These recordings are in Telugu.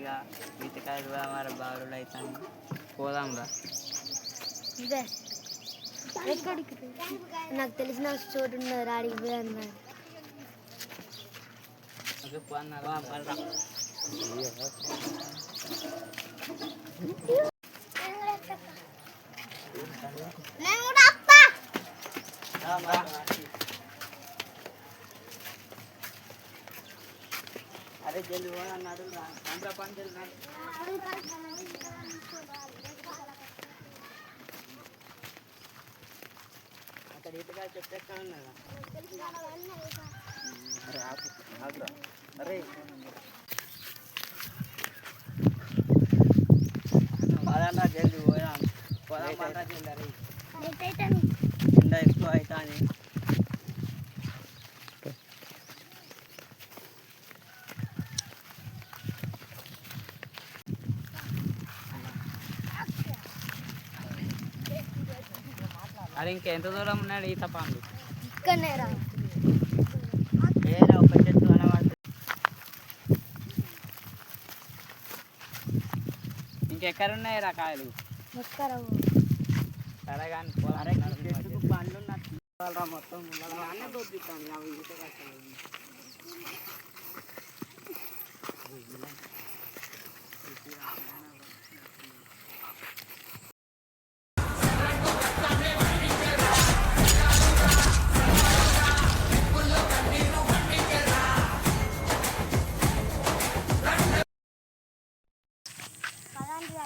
ఇక ఈతకాయలు కూడా మరి బారులు అవుతాయి. పోదాం రా. ఇదే ఎక్కడికి నాకు తెలిసిన చోటు ఉన్నది రాడికి పోయి అన్నారు. అరే జల్ది అన్నాడు పని అక్కడ ఈతగా చెప్తే ఉన్నదా? అరే పదన్నా జల్ది పోదాం. పోదాం మాట జల్ది. అరే ఎండ ఎక్కువ అవుతుంది. అరే ఇంకెంత దూరం ఉన్నాడు ఈత పండు? ఇక్కడనే రా. ఏదో ఒక చెట్టు అనమాట. ఇంకెక్కడున్నాయి రా కాయలు? సరే కానీ చెట్టుకు పండ్లు రా మొత్తం అన్నీ దొరుకుతాను. అవి ఈత కట్టాలి.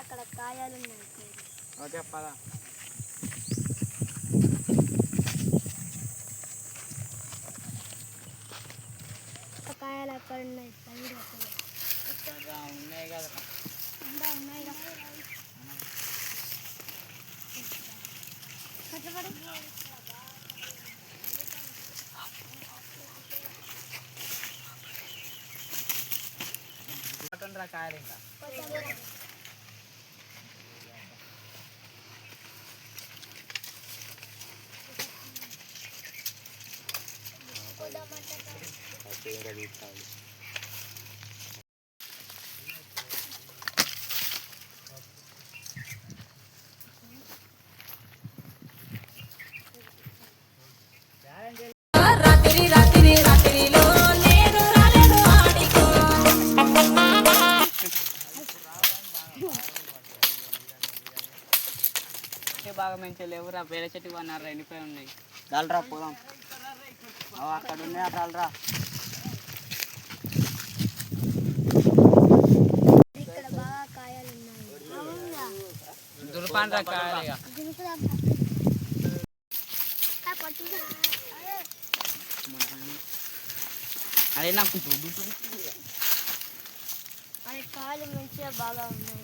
అక్కడ కాయాలు ఉన్నాయి. ఓకే పద. కాయాలు అక్కడ ఉన్నాయి. ఉన్నాయి కదా. ఉన్నాయి కష్టపడి రా కాయలు ఇంకా. బాగా మంచిగా లేవురా. వేరే చెట్టుకు అన్నారు ఎండిపోయి ఉన్నాయి. దాల్రా పోదాం. అక్కడ ఉన్నాయి దాల్రా. ఇక్కడ బాగా కాయాలు ఉన్నాయి. దుర్పాండ్రా కాయాలి. అదే నాకు అదే కాయలు మంచిగా బాగా ఉన్నాయి.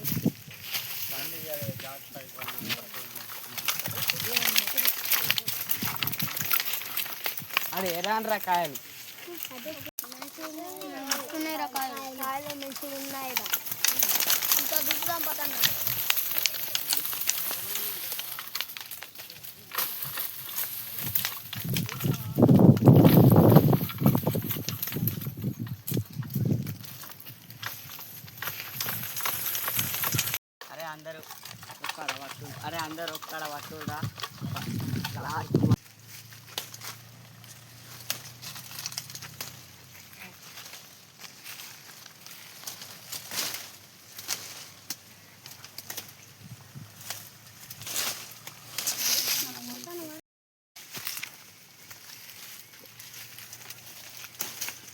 అదే ఎరాన్రా కాయలు. కాయలు మంచిగా ఉన్నాయి. ఇంకా దిగుదాం పక్కన. అందరూ ఒక్కడ పట్టురా.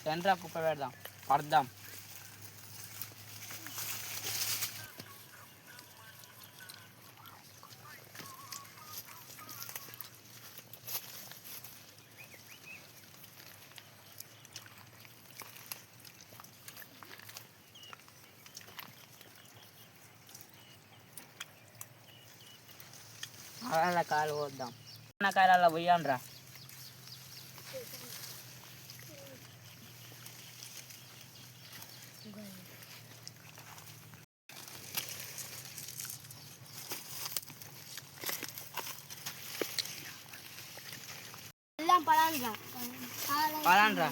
సెంట్రా కుప్ప పెడదాం, పడదాం. అలా కాలు పోద్దాం. కాయలు అలా పోయాను రా. పడాను రా.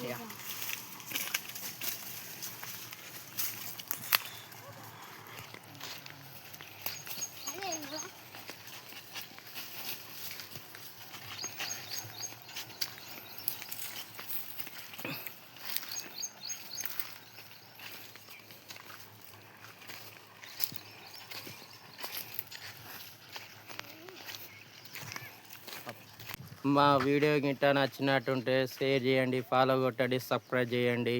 మా వీడియో గిట్ట నచ్చినట్టుంటే షేర్ చేయండి, ఫాలో కొట్టండి, సబ్స్క్రైబ్ చేయండి.